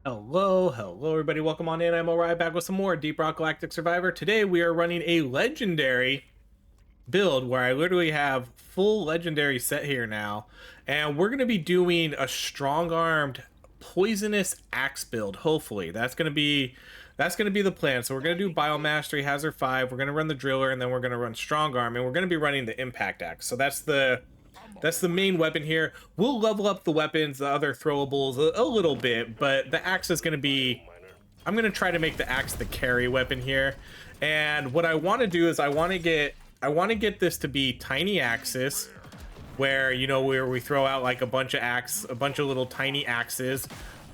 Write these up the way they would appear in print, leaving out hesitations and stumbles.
Hello everybody, welcome on in. I'm Orion back with some more Deep Rock Galactic Survivor. Today we are running a legendary build where I literally have full legendary set here now. And we're going to be doing a strong-armed poisonous axe build, hopefully. That's going to be the plan. So we're going to do Biomastery, Hazard 5, we're going to run the Driller, and then we're going to run Strong Arm, and we're going to be running the Impact Axe. So that's the main weapon here. We'll level up the weapons, the other throwables a little bit, but the axe is going to be... I'm going to try to make the axe the carry weapon here. And what I want to do is I want to get this to be tiny axes, where, you know, where we throw out like a bunch of little tiny axes.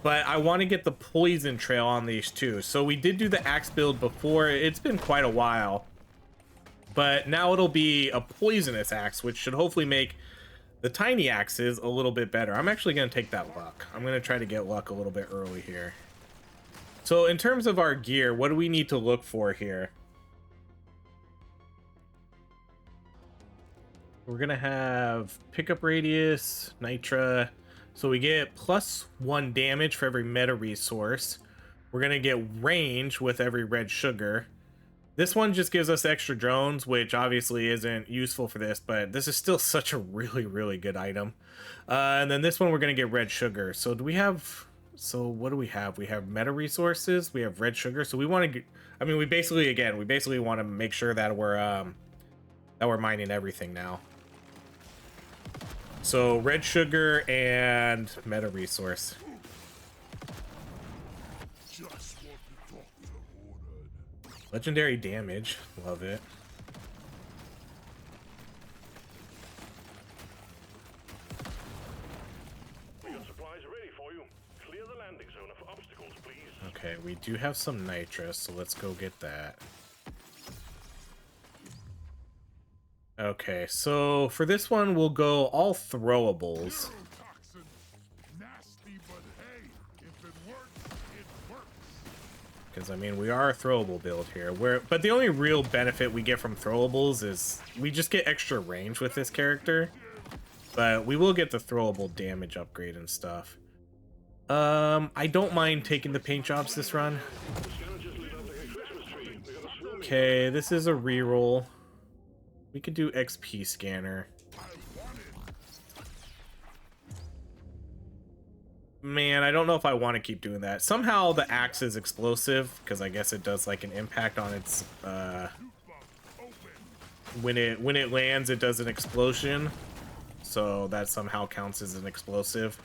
But I want to get the poison trail on these too. So we did do the axe build before. It's been quite a while. But now it'll be a poisonous axe, which should hopefully make the tiny axes a little bit better. I'm actually going to take that luck. I'm going to try to get luck a little bit early here. So in terms of our gear, what do we need to look for here? We're going to have pickup radius, nitra. So we get +1 damage for every meta resource. We're going to get range with every red sugar. This one just gives us extra drones, which obviously isn't useful for this, but this is still such a really good item. And then this one, we're going to get red sugar. So do we have... So what do we have? We have meta resources, we have red sugar. So we want to... I mean, we basically want to make sure that we're mining everything now. So red sugar and meta resource. Legendary damage, love it. We got supplies ready for you. Clear the landing zone of obstacles, please. Okay, we do have some nitrous, so let's go get that. Okay, so for this one, we'll go all throwables. Because, I mean, we are a throwable build here. But the only real benefit we get from throwables is we just get extra range with this character. But we will get the throwable damage upgrade and stuff. I don't mind taking the paint jobs this run. Okay, this is a reroll. We could do XP scanner. Man, I don't know if I want to keep doing that. Somehow the axe is explosive, because I guess it does like an impact on its when it lands, it does an explosion. So that somehow counts as an explosive.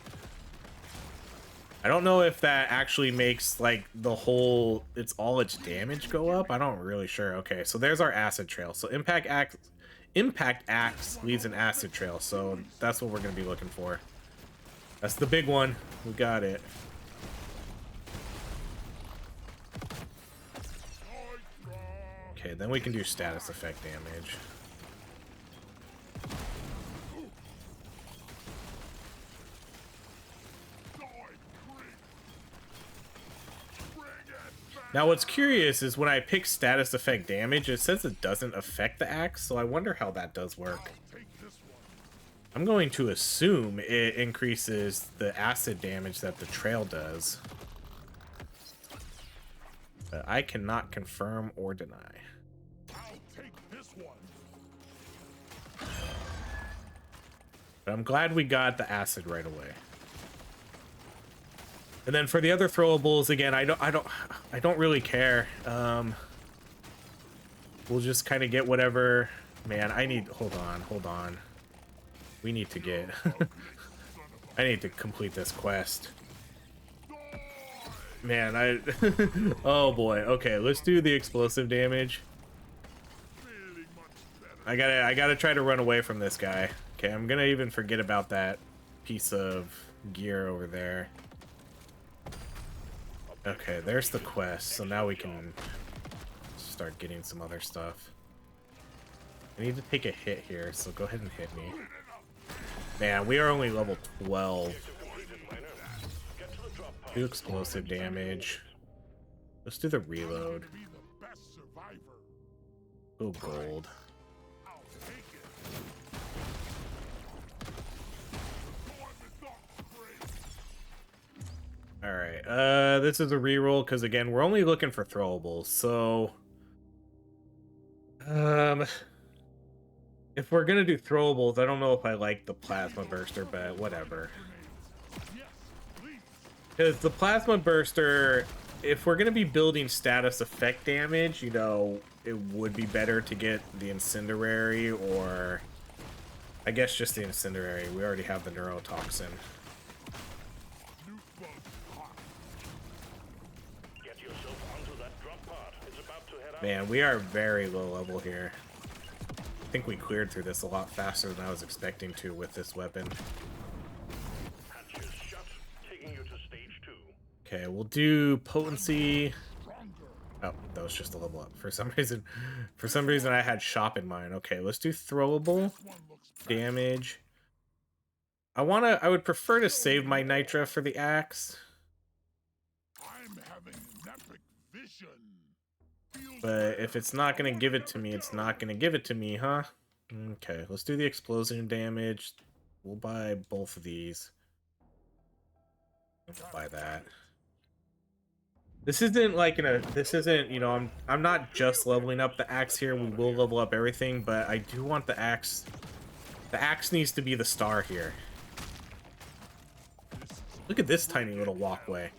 I don't know if that actually makes like all its damage go up. I don't really sure. Okay, so there's our acid trail. So impact axe leaves an acid trail. So that's what we're going to be looking for. That's the big one. We got it. Okay, then we can do status effect damage. Now what's curious is when I pick status effect damage, it says it doesn't affect the axe, so I wonder how that does work. I'm going to assume it increases the acid damage that the trail does. But I cannot confirm or deny. I'll take this one. But I'm glad we got the acid right away. And then for the other throwables, again, I don't really care. We'll just kind of get whatever. Man, hold on. We need to get... I need to complete this quest. Man, oh boy. Okay, let's do the explosive damage. I gotta try to run away from this guy. Okay, I'm gonna even forget about that piece of gear over there. Okay, there's the quest. So now we can start getting some other stuff. I need to take a hit here, so go ahead and hit me. Man, we are only level 12. Do explosive damage. Let's do the reload. Go gold. All right. This is a reroll because again, we're only looking for throwables. So, if we're gonna do throwables, I don't know if I like the plasma burster, but whatever. Because the plasma burster, if we're gonna be building status effect damage, you know, it would be better to get the incendiary, or I guess just the incendiary. We already have the neurotoxin. Get yourself onto that drop pod. It's about to head out. Man, we are very low level here. I think we cleared through this a lot faster than I was expecting to with this weapon. Hatches shut, taking you to stage 2. Okay, we'll do potency. Oh, that was just a level up. For some reason I had shop in mind. Okay, let's do throwable damage. I would prefer to save my nitra for the axe. I'm having an epic vision. But if it's not gonna give it to me, it's not gonna give it to me, huh? Okay, let's do the explosion damage. We'll buy both of these. We'll buy that. This isn't like this isn't, you know, I'm not just leveling up the axe here. We will level up everything, but I do want the axe. The axe needs to be the star here. Look at this tiny little walkway.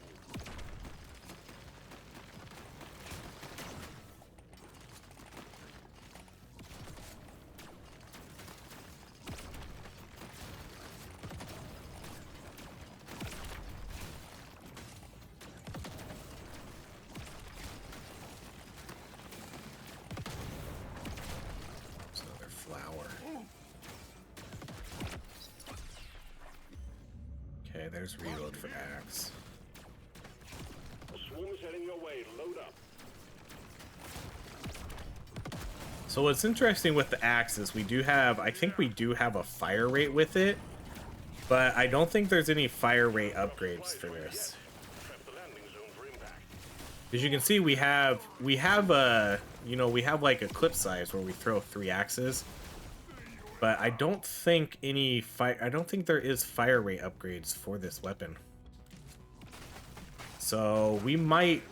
There's reload for axe. The swarm is heading your way. Load up. So what's interesting with the axe is I think we do have a fire rate with it, but I don't think there's any fire rate upgrades for this. Prep the landing zone for impact. As you can see, we have a, you know, we have like a clip size where we throw 3 axes. But I don't think there is fire rate upgrades for this weapon. So we might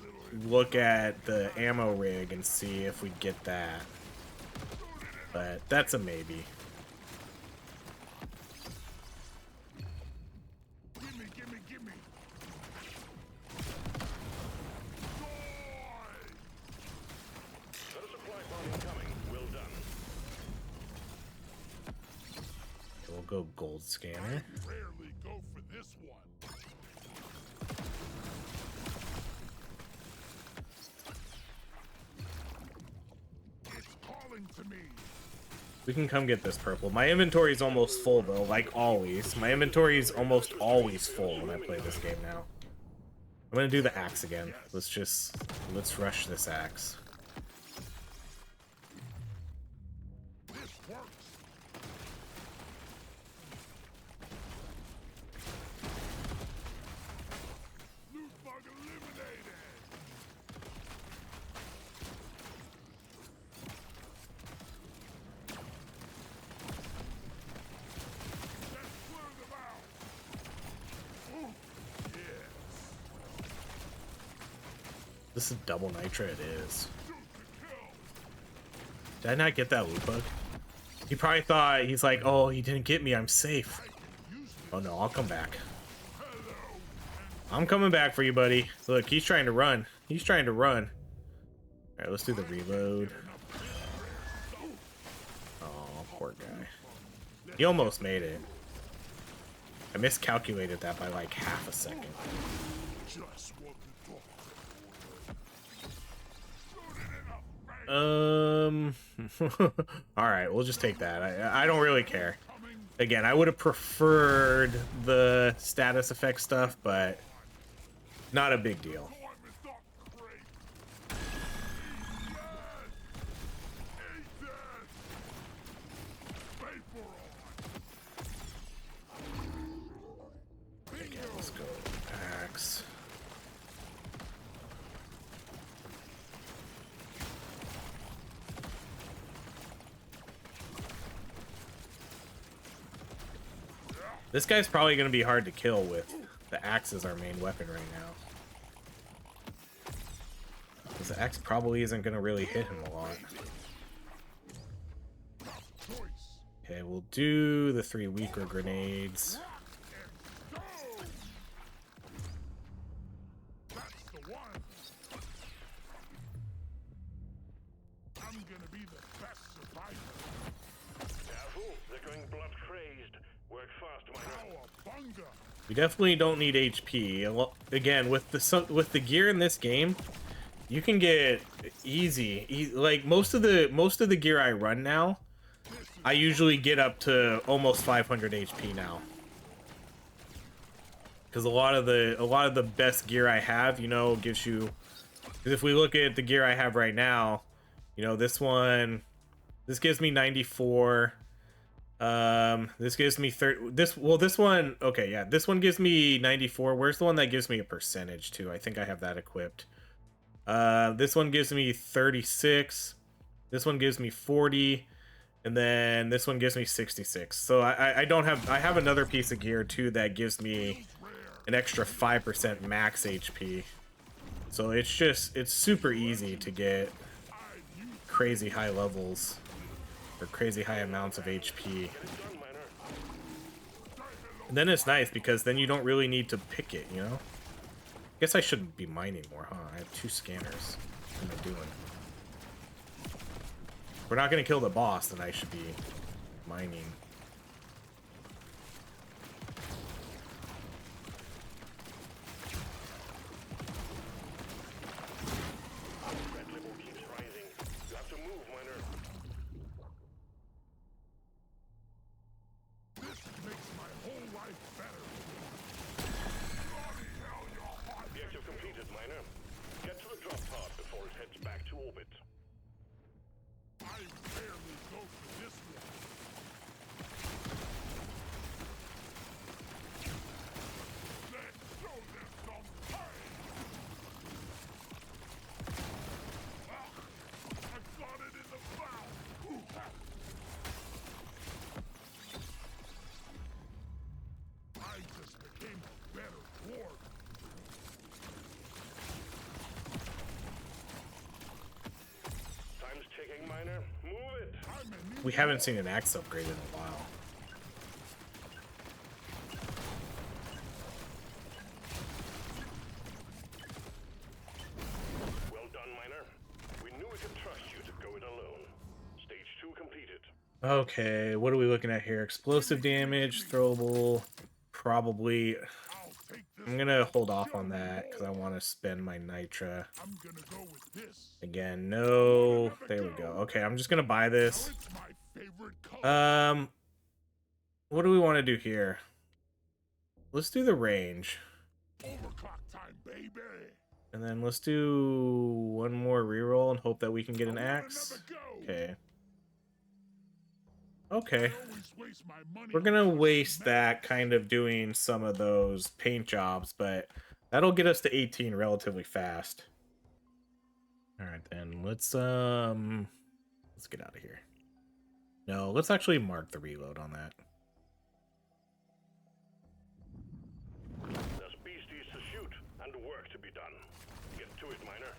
look at the ammo rig and see if we get that. But that's a maybe. Gimme. Got a supply pod incoming. Well done. We'll go gold scanner. Rarely go for this one. It's calling to me. We can come get this purple. My inventory is almost full though, like always. My inventory is almost always full when I play this game now. I'm gonna do the axe again. Let's rush this axe. This works. Loot bug eliminated. Let's clear them out. Ooh, yes. This is double nitra, it is. Shoot to kill. Did I not get that loot bug? He probably thought, he's like, oh, he didn't get me, I'm safe. Oh no, I'll come back. I'm coming back for you, buddy. Look, he's trying to run. He's trying to run. Alright, let's do the reload. Oh, poor guy. He almost made it. I miscalculated that by like half a second. Just what the doctor Alright, we'll just take that. I don't really care. Again, I would have preferred the status effect stuff, but not a big deal. Again, let's go axe. This guy's probably going to be hard to kill with The axe is our main weapon right now. Because the axe probably isn't going to really hit him a lot. Okay, we'll do the 3 weaker grenades. You definitely don't need HP. Again, with the gear in this game, you can get like most of the gear I run now, I usually get up to almost 500 HP now. Because a lot of the best gear I have, you know, gives you. Because if we look at the gear I have right now, you know, this gives me 94. This gives me 30. This one, okay, yeah, this one gives me 94. Where's the one that gives me a percentage too? I think I have that equipped. This one gives me 36. This one gives me 40, and then this one gives me 66. So I have another piece of gear too that gives me an extra 5% max HP. So it's super easy to get crazy high levels. For crazy high amounts of HP. And then it's nice because then you don't really need to pick it, you know? I guess I shouldn't be mining more, huh? I have 2 scanners. What am I doing? If we're not gonna kill the boss, then I should be mining. We haven't seen an axe upgrade in a while. Well done, miner. We knew we could trust you to go it alone. Stage 2 completed. Okay, what are we looking at here? Explosive damage, throwable, probably. I'm gonna hold off on that because I want to spend my nitra. Again, no. There we go. Okay, I'm just gonna buy this. What do we want to do here? Let's do the range. And then let's do one more reroll and hope that we can get an axe. Okay. Okay. We're gonna waste that kind of doing some of those paint jobs, but that'll get us to 18 relatively fast. Alright then, let's get out of here. No, let's actually mark the reload on that. There's beasties to shoot and work to be done. Get to it, miner.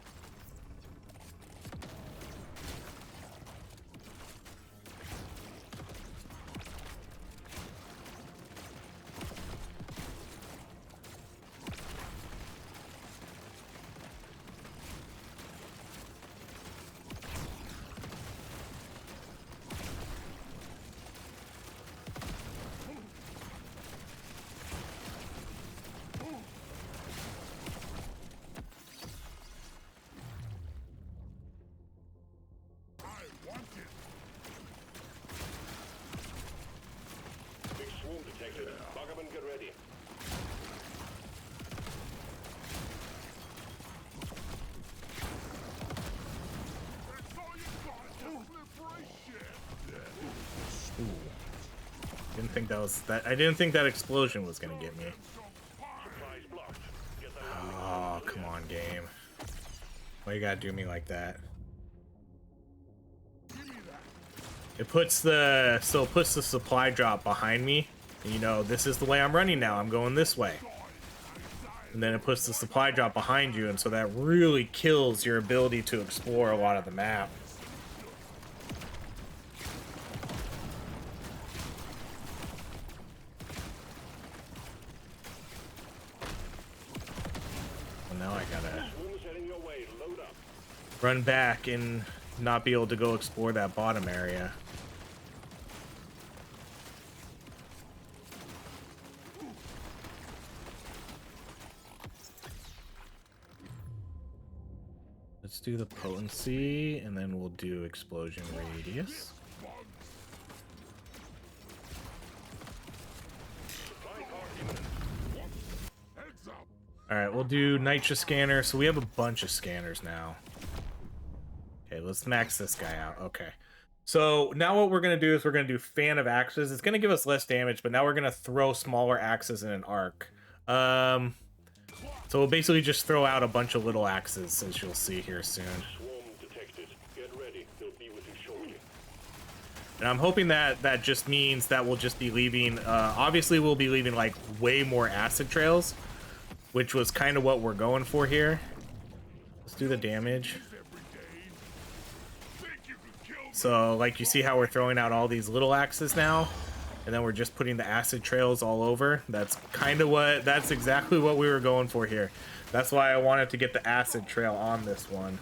Think that was that. I didn't think that explosion was gonna get me. Oh, come on, game. Why you gotta do me like that? It puts the supply drop behind me. And, you know, this is the way I'm running now. I'm going this way. and then it puts the supply drop behind you, and so that really kills your ability to explore a lot of the map. Well, now I gotta run back and not be able to go explore that bottom area. Let's do the potency, and then we'll do explosion radius. Alright, we'll do nitro scanner. So we have a bunch of scanners now. Okay, let's max this guy out. Okay. So now what we're going to do is we're going to do fan of axes. It's going to give us less damage, but now we're going to throw smaller axes in an arc. So we'll basically just throw out a bunch of little axes, as you'll see here soon. And I'm hoping that that just means that we'll just be leaving, obviously we'll be leaving like way more acid trails, which was kind of what we're going for here. Let's do the damage. So like you see how we're throwing out all these little axes now, and then we're just putting the acid trails all over. That's kind of what, that's exactly what we were going for here. That's why I wanted to get the acid trail on this one.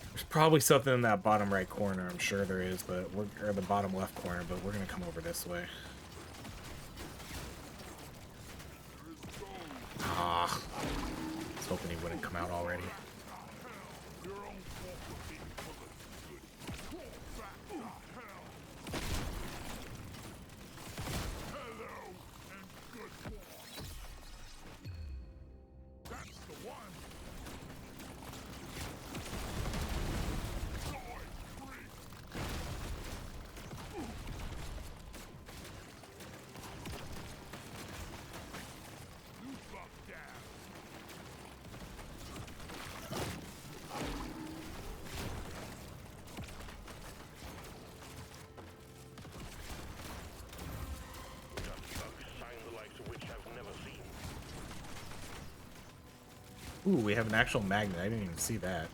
There's probably something in that bottom right corner, I'm sure there is, but or the bottom left corner, but we're gonna come over this way. Ah, I was hoping he wouldn't come out already. Ooh, we have an actual magnet. I didn't even see that.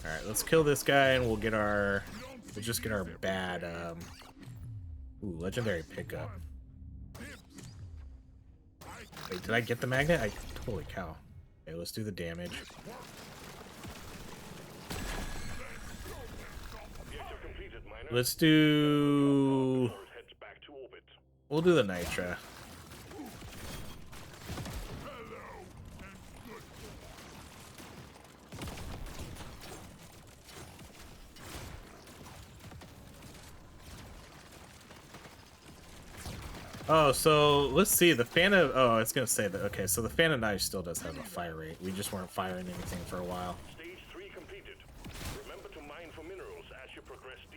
Alright, let's kill this guy and we'll get our... We'll just get our bad, Ooh, legendary pickup. Wait, did I get the magnet? Holy cow. Okay, let's do the damage. Let's do... We'll do the nitra. Oh, so let's see. The fan of... Oh, I was going to say that. Okay, so the fan of knife still does have a fire rate. We just weren't firing anything for a while.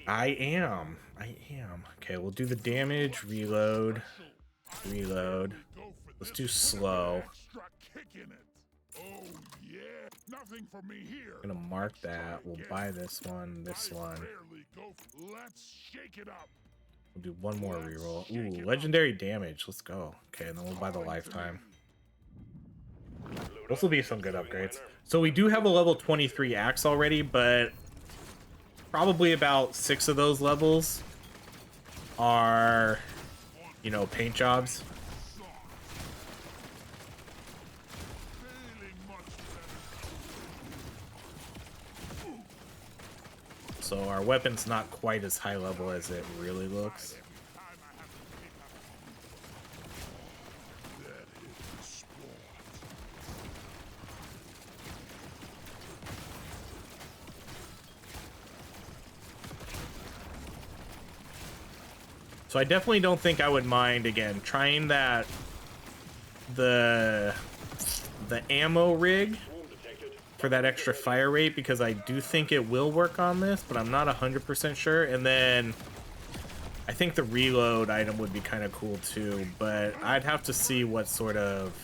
I am. Okay, we'll do the damage, reload, reload. Let's do slow. I'm gonna mark that. We'll buy this one, this one. We'll do one more reroll. Ooh, legendary damage. Let's go. Okay, and then we'll buy the lifetime. This will be some good upgrades. So we do have a level 23 axe already, but probably about 6 of those levels are, you know, paint jobs. So our weapon's not quite as high level as it really looks. So I definitely don't think I would mind, again, trying that, the ammo rig for that extra fire rate, because I do think it will work on this, but I'm not 100% sure. And then I think the reload item would be kind of cool too, but I'd have to see what sort of,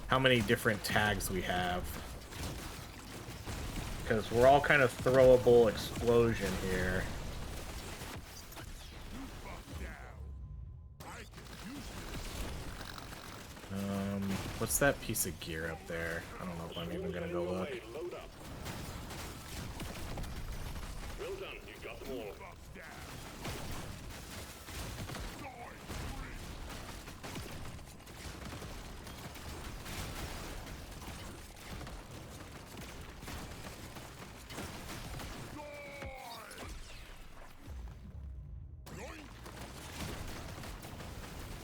how many different tags we have. because we're all kind of throwable explosion here. What's that piece of gear up there? I don't know if I'm even gonna go look. Load up. Well done, you got them all.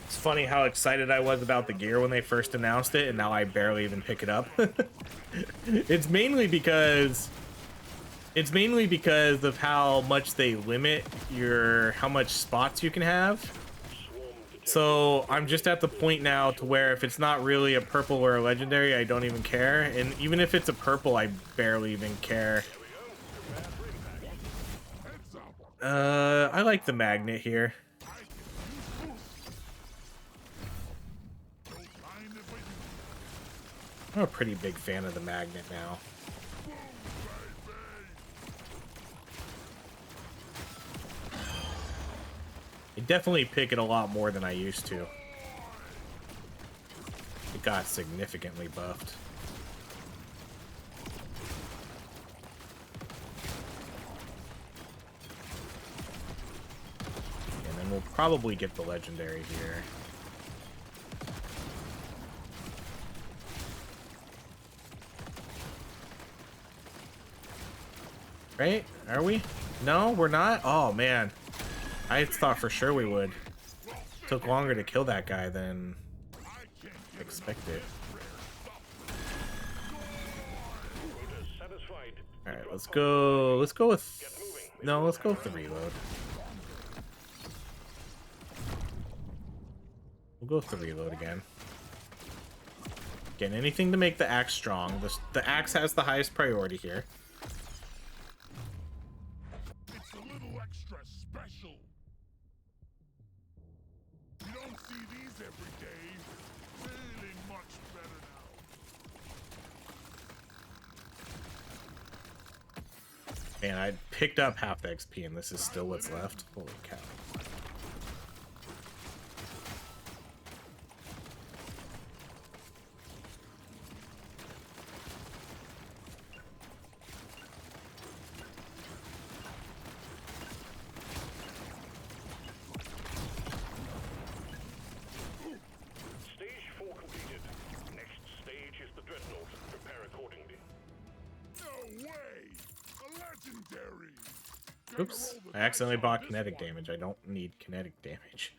It's funny how excited I was about the gear when they first announced it, and now I barely even pick it up. It's mainly because of how much they limit how much spots you can have. So I'm just at the point now to where if it's not really a purple or a legendary, I don't even care. And even if it's a purple, I barely even care. I like the magnet here. I'm a pretty big fan of the magnet now. I definitely pick it a lot more than I used to. It got significantly buffed. And then we'll probably get the legendary here. Right? Are we? No, we're not? Oh, man. I thought for sure we would. Took longer to kill that guy than expected. Alright, let's go. Let's go with... No, let's go with the reload. We'll go with the reload again. Again, anything to make the axe strong. The axe has the highest priority here. And I picked up half the XP, and this is still what's left. Holy cow. Stage 4 completed. Next stage is the dreadnought. Prepare accordingly. No way! A legendary! Oops. I accidentally bought kinetic damage. I don't need kinetic damage.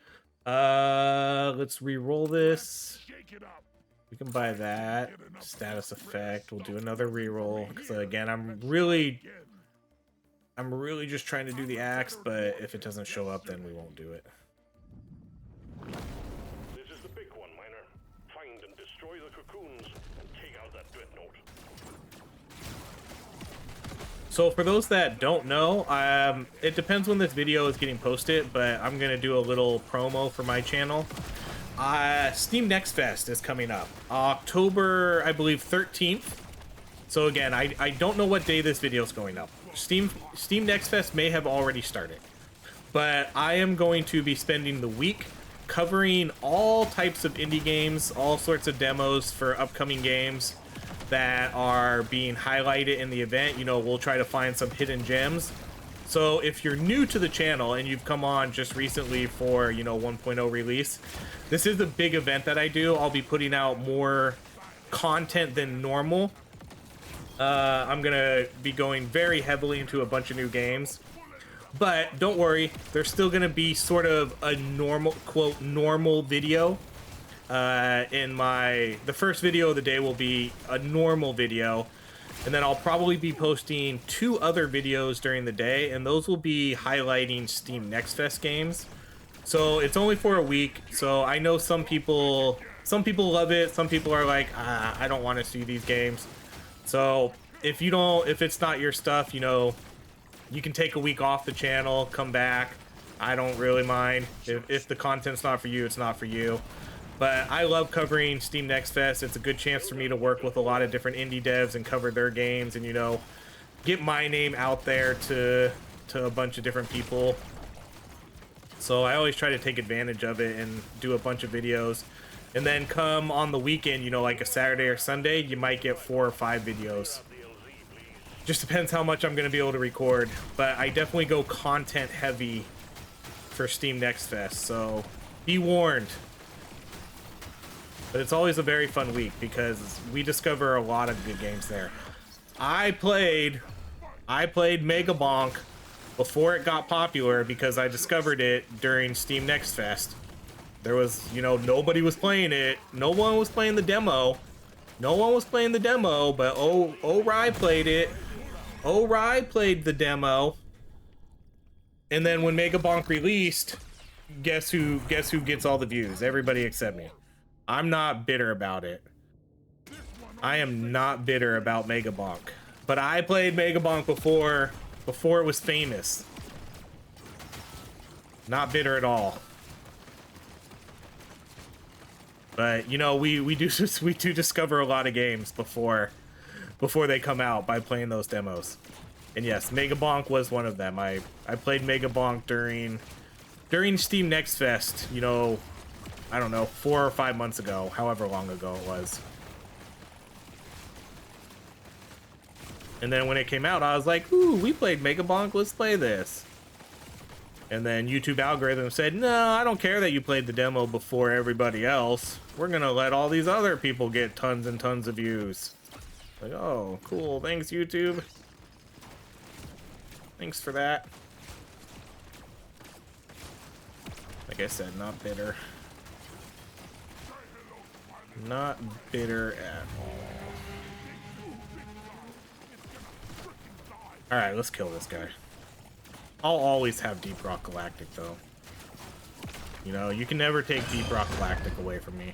Let's re-roll this. Shake it up. We can buy that. Status effect. We'll do another re-roll. Because again, I'm really just trying to do the axe, but if it doesn't show up, then we won't do it. This is the big one, Miner. Find and destroy the cocoons and take out that dreadnought. So for those that don't know, it depends when this video is getting posted, but I'm going to do a little promo for my channel. Steam Next Fest is coming up. October, I believe, 13th. So again, I don't know what day this video is going up. Steam Next Fest may have already started. But I am going to be spending the week covering all types of indie games, all sorts of demos for upcoming games that are being highlighted in the event. You know, we'll try to find some hidden gems. So if you're new to the channel and you've come on just recently for, you know, 1.0 release, this is a big event that I do. I'll be putting out more content than normal. I'm gonna be going very heavily into a bunch of new games. But don't worry, there's still gonna be sort of a normal, quote, normal video. The first video of the day will be a normal video, and then I'll probably be posting 2 other videos during the day, and those will be highlighting Steam Next Fest games. So it's only for a week, so I know some people love it, some people are like, I don't want to see these games. So if it's not your stuff, you know, you can take a week off the channel, come back. I don't really mind. If the content's not for you, it's not for you. But I love covering Steam Next Fest. It's a good chance for me to work with a lot of different indie devs and cover their games and, you know, get my name out there to a bunch of different people. So I always try to take advantage of it and do a bunch of videos. And then come on the weekend, you know, like a Saturday or Sunday, you might get 4 or 5 videos. Just depends how much I'm going to be able to record. But I definitely go content heavy for Steam Next Fest, so be warned. But it's always a very fun week because we discover a lot of good games there. I played Mega Bonk before it got popular because I discovered it during Steam Next Fest. There was, you know, nobody was playing it. No one was playing the demo. No one was playing the demo, but Ori played it. Ori played the demo. And then when Mega Bonk released, guess who gets all the views? Everybody except me. I'm not bitter about it. I am not bitter about Mega Bonk. But I played Mega Bonk before it was famous. Not bitter at all. But you know, we do discover a lot of games before they come out by playing those demos. And yes, Mega Bonk was one of them. I played Mega Bonk during Steam Next Fest, you know, I don't know, 4 or 5 months ago, however long ago it was. And then when it came out, I was like, ooh, we played Mega Bonk, let's play this. And then YouTube algorithm said, no, I don't care that you played the demo before everybody else. We're gonna let all these other people get tons and tons of views. Like, oh, cool, thanks YouTube. Thanks for that. Like I said, not bitter. Not bitter at all. Alright, let's kill this guy. I'll always have Deep Rock Galactic, though. You know, you can never take Deep Rock Galactic away from me.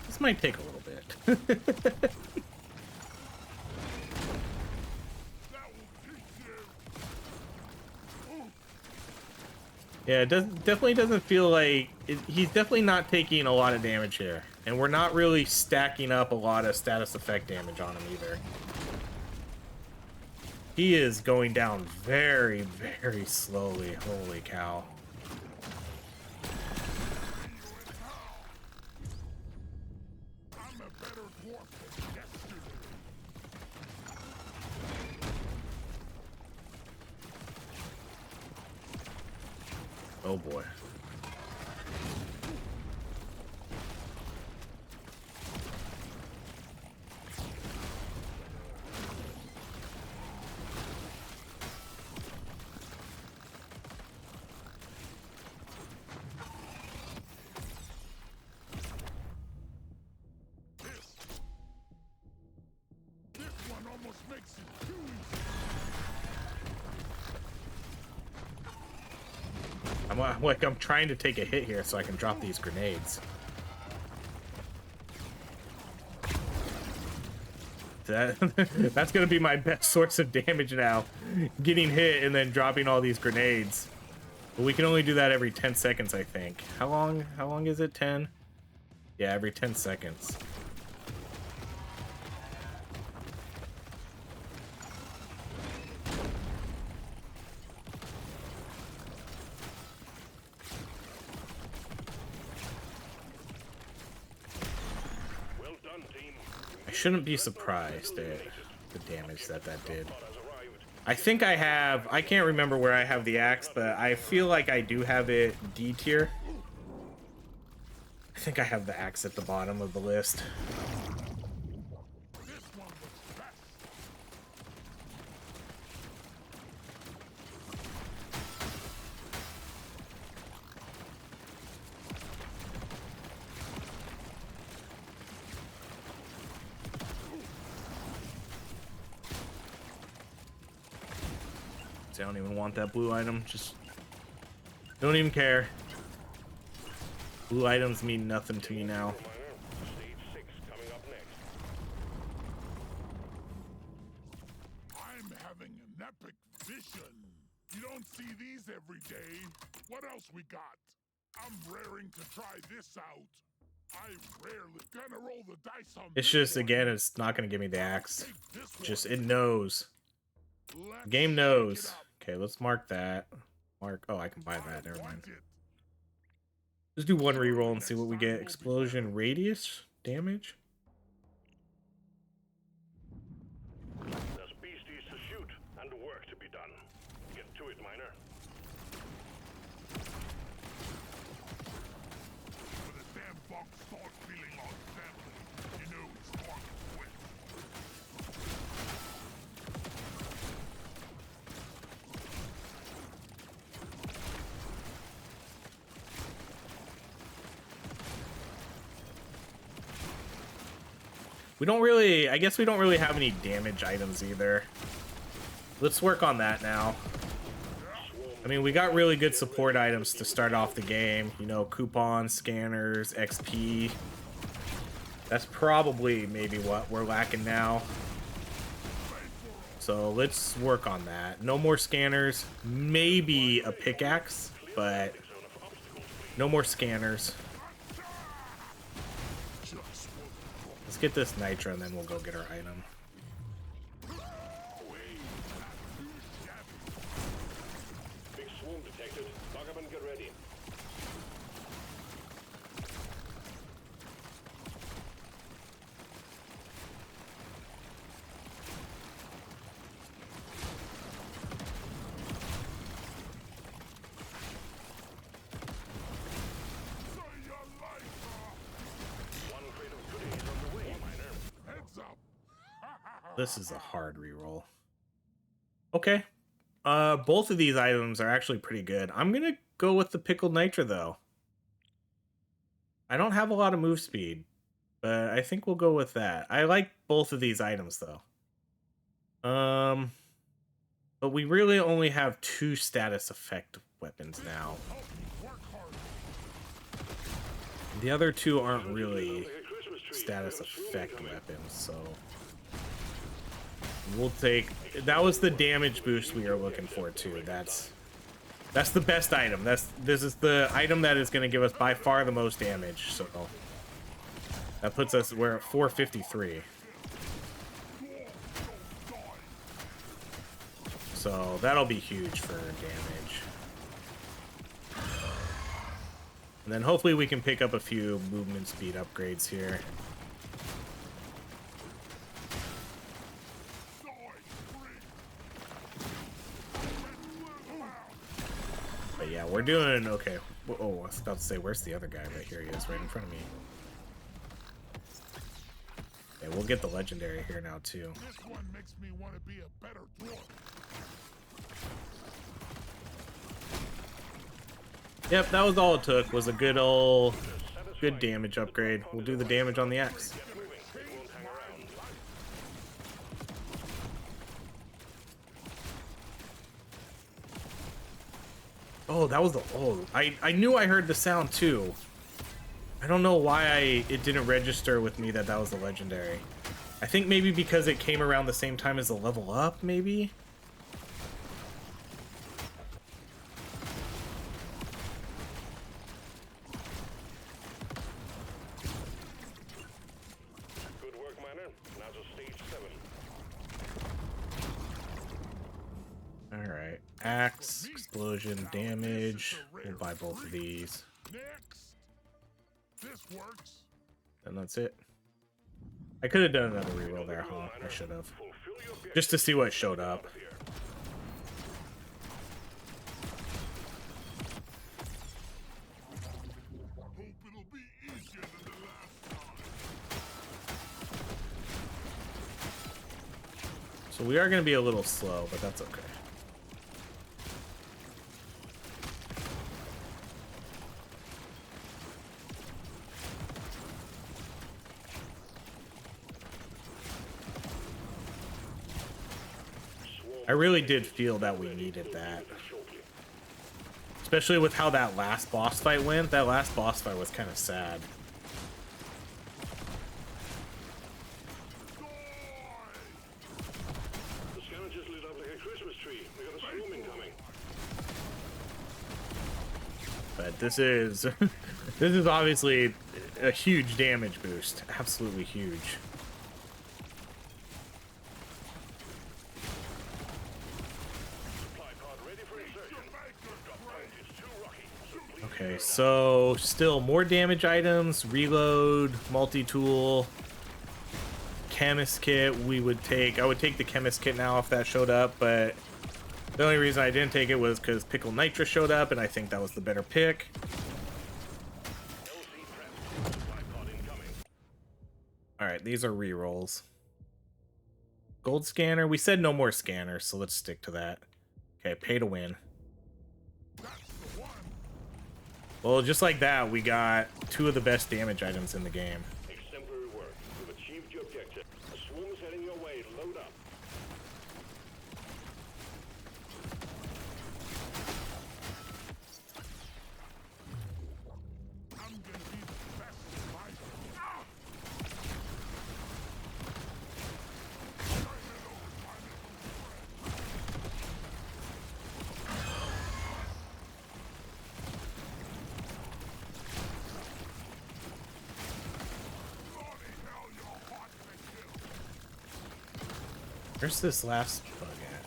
This might take a little bit. Yeah, it definitely doesn't feel like... he's definitely not taking a lot of damage here. And we're not really stacking up a lot of status effect damage on him either. He is going down very, very slowly. Holy cow. Oh boy. I'm trying to take a hit here so I can drop these grenades. That's gonna be my best source of damage now. Getting hit and then dropping all these grenades. But we can only do that every 10 seconds, I think. How long is it? 10? Yeah, every 10 seconds. I shouldn't be surprised at the damage that did. I think I can't remember where I have the axe, but I feel like I do have it D tier. I think I have the axe at the bottom of the list. I don't even want that blue item. Just don't even care. Blue items mean nothing to me now. I'm having an epic vision. You don't see these every day. What else we got? I'm raring to try this out. I rarely gonna roll the dice on It's this just, one. again, it's not going to give me the axe. Take this one. Just, it knows. Let's The game shake knows. it up. Okay, let's mark that. Mark. Oh, I can buy that. Never mind. Want it. Let's do one reroll and see what we get. Explosion radius damage. There's beasties to shoot and work to be done. Get to it, miner. When the damn box starts feeling unsettling, you know it's time to quit. We don't really, I guess we don't really have any damage items either. Let's work on that now. I mean, we got really good support items to start off the game. You know, coupons, scanners, XP. That's probably maybe what we're lacking now. So let's work on that. No more scanners. Maybe a pickaxe, but no more scanners. Let's get this nitro and then we'll go get our item. Big swarm detected. Lock up and get ready. One crate of goodies on the way, miner. Heads up. This is a hard reroll. Okay. Both of these items are actually pretty good. I'm gonna go with the pickled nitra though. I don't have a lot of move speed, but I think we'll go with that. I like both of these items though. But we really only have 2 status effect weapons now. Work hard. The other 2 aren't really status effect weapons, so we'll take, that was the damage boost we are looking for too. That's the best item. This is the item that is going to give us by far the most damage. So that puts us, we're at 453. So that'll be huge for damage. And then hopefully we can pick up a few movement speed upgrades here. But yeah, we're doing okay. Oh, I was about to say, where's the other guy? Right here he is, right in front of me. Okay, we'll get the legendary here now too. This one makes me want to be a better dwarf. Yep, that was all it took, was a good old, good damage upgrade. We'll do the damage on the axe. Get moving. It won't hang around. Oh, that was the, oh, I knew I heard the sound too. I don't know why it didn't register with me that was the legendary. I think maybe because it came around the same time as the level up, maybe? Good work, miner. Now to stage 7. Alright, axe, explosion, damage. We'll buy both of these. Next. This works. And that's it. I could have done another reroll there, huh? I should have. Fulfill your objective. Just to see what showed up. Here. Hope it'll be easier than the last time. So we are going to be a little slow, but that's okay. I really did feel that we needed that. Especially with how that last boss fight went. That last boss fight was kind of sad. The scavengers lit up like a Christmas tree. We got a swarm incoming. but this is this is obviously a huge damage boost. Absolutely huge. Okay, so still more damage items, reload, multi-tool, chemist kit. I would take the chemist kit now if that showed up, but the only reason I didn't take it was because Pickle Nitra showed up, and I think that was the better pick. Alright, these are rerolls. Gold scanner. We said no more scanners, so let's stick to that. Okay, pay to win. Well, just like that, we got 2 of the best damage items in the game. Exemplary work. You've achieved your objective. A swarm is heading your way. Load up. I'm gonna be the best survivor. Ah! Where's this last bug at?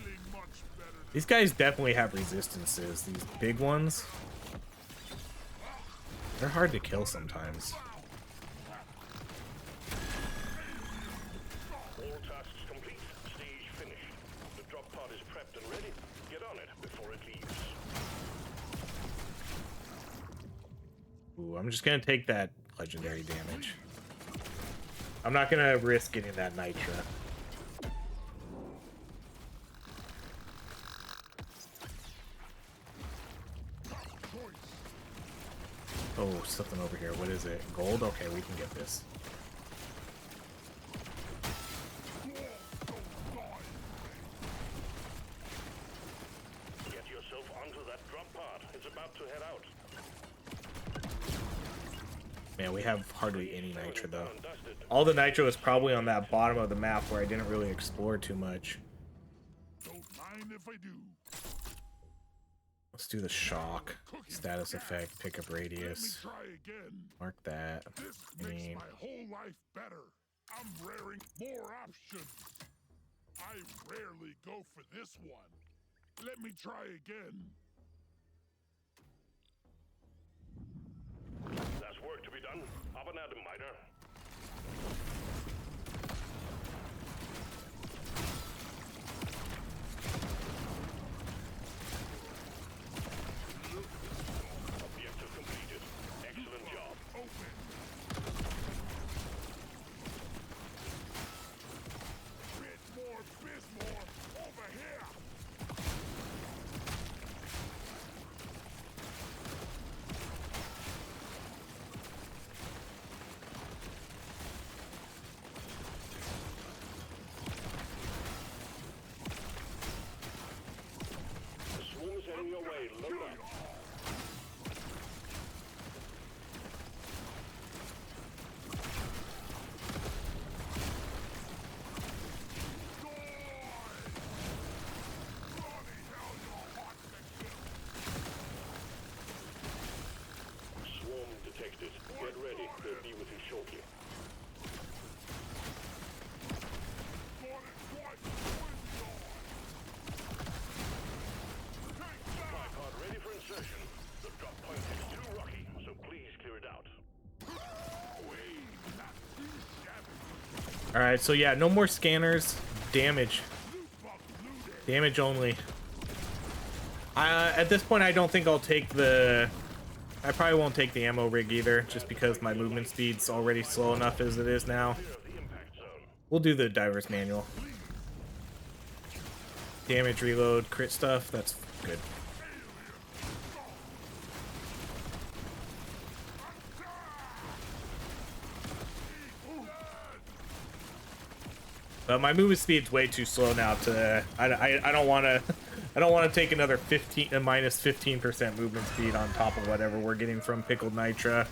Feeling much better. These guys definitely have resistances. These big ones. They're hard to kill sometimes. All tasks complete. Stage finished. The drop pod is prepped and ready. Get on it before it leaves. Ooh, I'm just gonna take that legendary damage. I'm not gonna risk getting that Nitra. Oh, something over here. What is it? Gold? Okay, we can get this. Get yourself onto that drop pod. It's about to head out. Man, we have hardly any Nitra though. All the Nitro is probably on that bottom of the map where I didn't really explore too much. Don't mind if I do. Let's do the shock. Status effect, pickup Let me radius. try again. Mark that. This I makes mean, my whole life better. I'm raring more options. I rarely go for this one. Let me try again. There's work to be done. Up and at 'em, miter. Objective completed. Excellent job. Open. Bit more, Bismore. Over here. The swarm is heading your way. Load up. Swarm detected. Get ready. They'll be with you shortly. Tripod ready for insertion. The drop point is too rocky, so please clear it out. alright, so yeah, no more scanners. Damage. Damage only. At this point, I don't think I'll take the... I probably won't take the ammo rig either, just because my movement speed's already slow enough as it is now. Clear the impact zone. We'll do the diver's manual. Damage reload, crit stuff, that's good. But my movement speed's way too slow now to... I don't want to... I don't want to take another minus 15% movement speed on top of whatever we're getting from Pickled Nitra.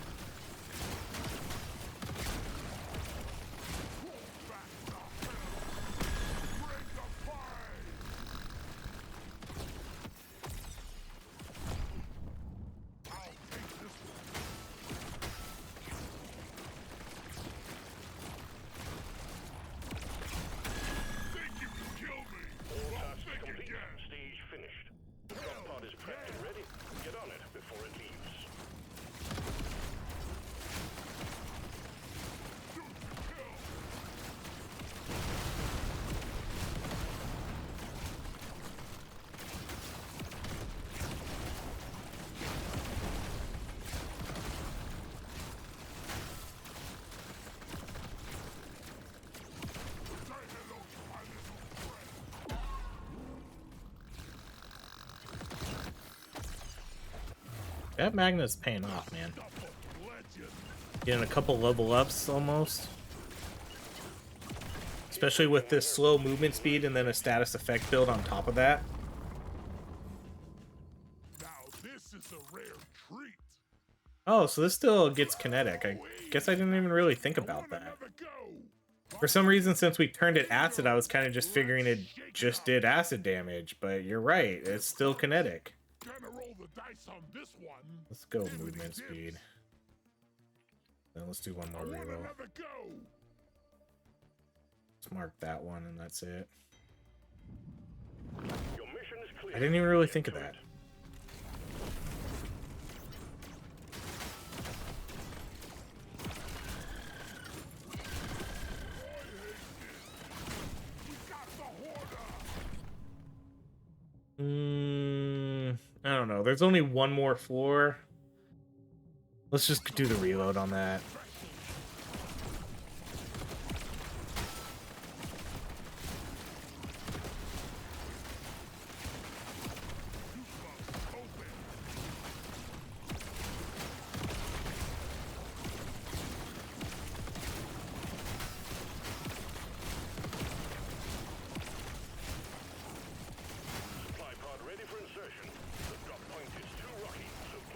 That magnet's paying off, man. Getting a couple level ups almost. Especially with this slow movement speed and then a status effect build on top of that. Now this is a rare treat. Oh, so this still gets kinetic. I guess I didn't even really think about that. For some reason, since we turned it acid, I was kind of just figuring it just did acid damage. But you're right, it's still kinetic. Gonna roll the dice on this one. Let's go movement speed. Then let's do one more reroll. Let's mark that one, and that's it. Your mission is clear. I didn't even really think of that. I don't know. There's only one more floor. Let's just do the reload on that.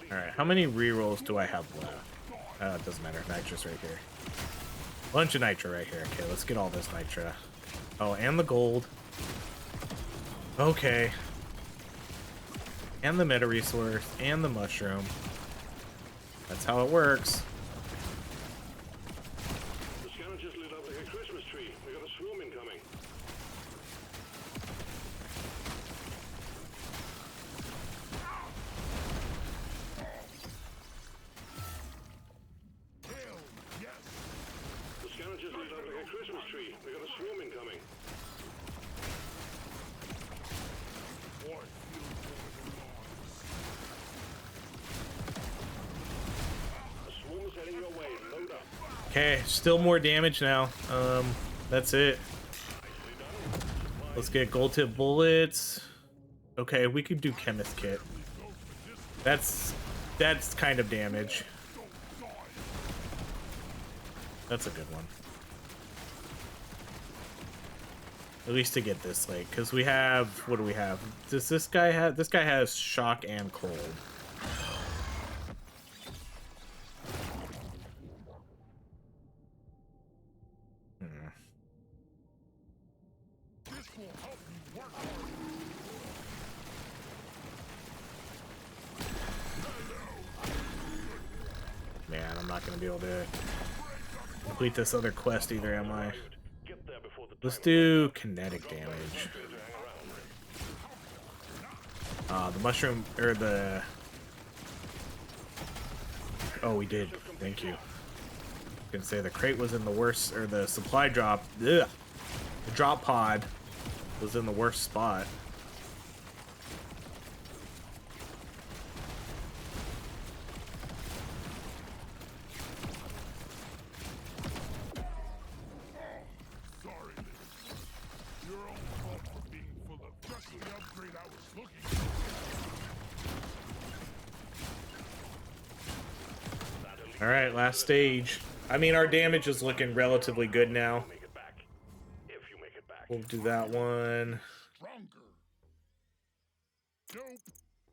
Alright, how many rerolls do I have left? It doesn't matter. Nitro's right here. Bunch of nitro right here. Okay, let's get all this nitro. Oh, and the gold. Okay. And the meta resource. And the mushroom. That's how it works. The scanner just lit up like a Christmas tree. We got a swarm incoming. The scanner just lit up like a Christmas tree. We got a swarm incoming. A swarm is heading your way. Load up. Okay, still more damage now. That's it. Let's get gold tip bullets. Okay, we could do chemist kit. That's kind of damage. That's a good one. At least to get this, like, because we have, what do we have? Does this guy have? This guy has shock and cold. Man, I'm not gonna be able to complete this other quest either, am I? Let's do kinetic damage. The mushroom, or the... Oh, we did. Thank you. I was gonna say the crate was in the worst, or the supply drop. Ugh. The drop pod was in the worst spot. Alright, last stage. I mean, our damage is looking relatively good now. We'll do that one. Nope.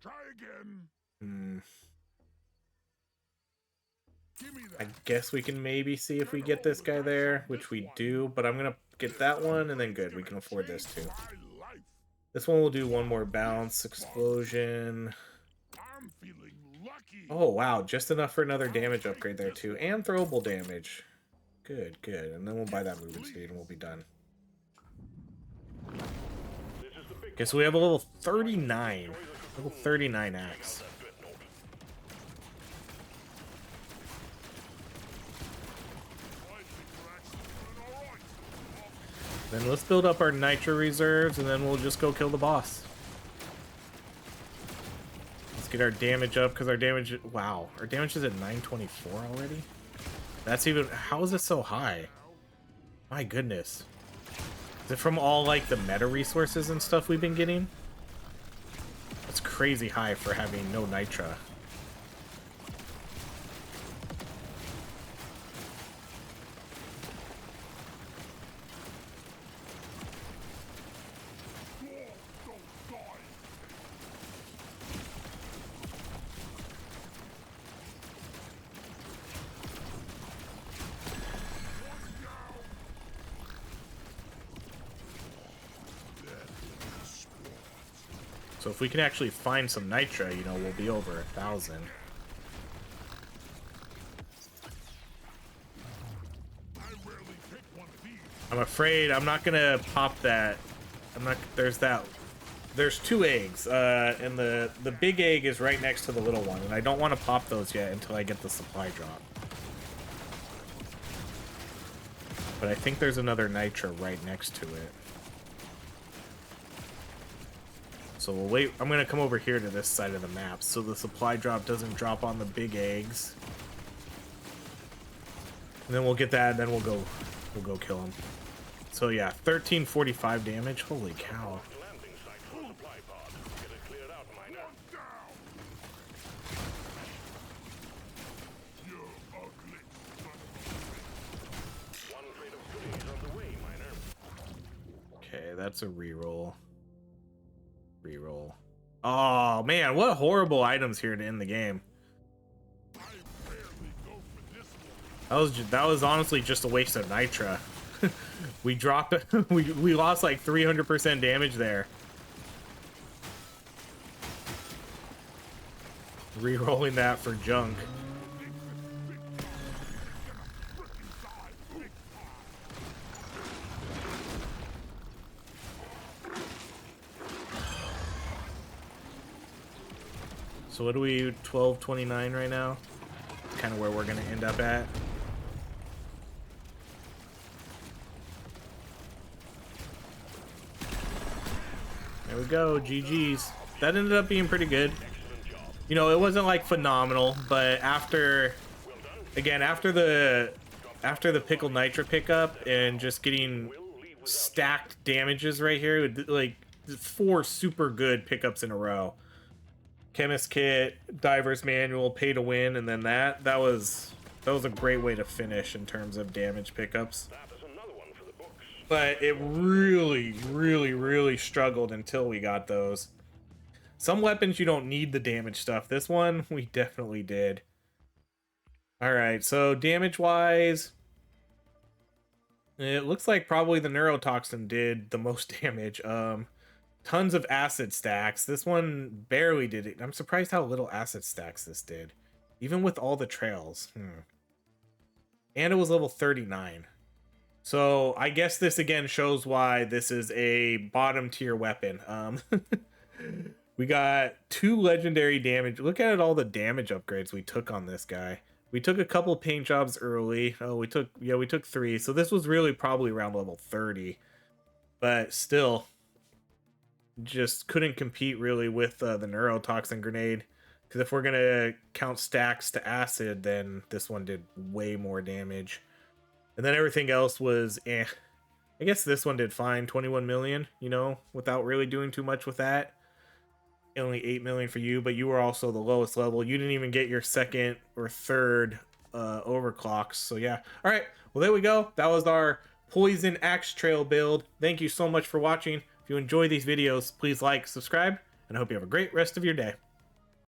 Try again. Give me that. I guess we can maybe see if we get this guy there, which we do, but I'm gonna get that one, and then good, we can afford this too. This one will do one more bounce, explosion. I'm feeling lucky. Oh wow, just enough for another damage upgrade there too, and throwable damage. Good, good, and then we'll buy that movement speed and we'll be done. Okay, so we have a level 39. Level 39 axe. Then let's build up our nitro reserves and then we'll just go kill the boss. Let's get our damage up because our damage, wow, our damage is at 924 already? That's even, how is it so high? My goodness. Is it from all like the meta resources and stuff we've been getting? That's crazy high for having no nitra. So if we can actually find some nitra, you know, we'll be over 1,000. I'm afraid I'm not gonna pop that. I'm not. There's that. There's 2 eggs, and the big egg is right next to the little one, and I don't want to pop those yet until I get the supply drop. But I think there's another nitra right next to it. So we'll wait. I'm gonna come over here to this side of the map so the supply drop doesn't drop on the big eggs. And then we'll get that, and then we'll go kill him. So yeah, 1345 damage. Holy cow. Okay, that's a reroll. Reroll. Oh man, what horrible items here to end the game. That was honestly just a waste of nitra. We dropped we lost like 300% damage there. Rerolling that for junk. So what do we 1229 right now? Kind of where we're gonna end up at. There we go, GG's. That ended up being pretty good. You know, it wasn't like phenomenal, but after the pickle nitra pickup and just getting stacked damages right here, like 4 super good pickups in a row. Chemist kit, diver's manual, pay to win, and then that was a great way to finish in terms of damage pickups. But it really struggled until we got those. Some weapons you don't need the damage stuff. This one we definitely did. Alright, so damage wise, it looks like probably the neurotoxin did the most damage. Tons of acid stacks. This one barely did it. I'm surprised how little acid stacks this did, even with all the trails. And it was level 39. So I guess this again shows why this is a bottom tier weapon. We got 2 legendary damage. Look at all the damage upgrades we took on this guy. We took a couple paint jobs early. Oh, we took 3. So this was really probably around level 30. But still, just couldn't compete really with the neurotoxin grenade, because if we're gonna count stacks to acid, then this one did way more damage, and then everything else was I guess this one did fine. 21 million, you know, without really doing too much with that. Only 8 million for you, but you were also the lowest level. You didn't even get your 2nd or 3rd overclocks. So yeah, all right, well there we go. That was our poison axe trail build. Thank you so much for watching. If you enjoy these videos, please like, subscribe, and I hope you have a great rest of your day.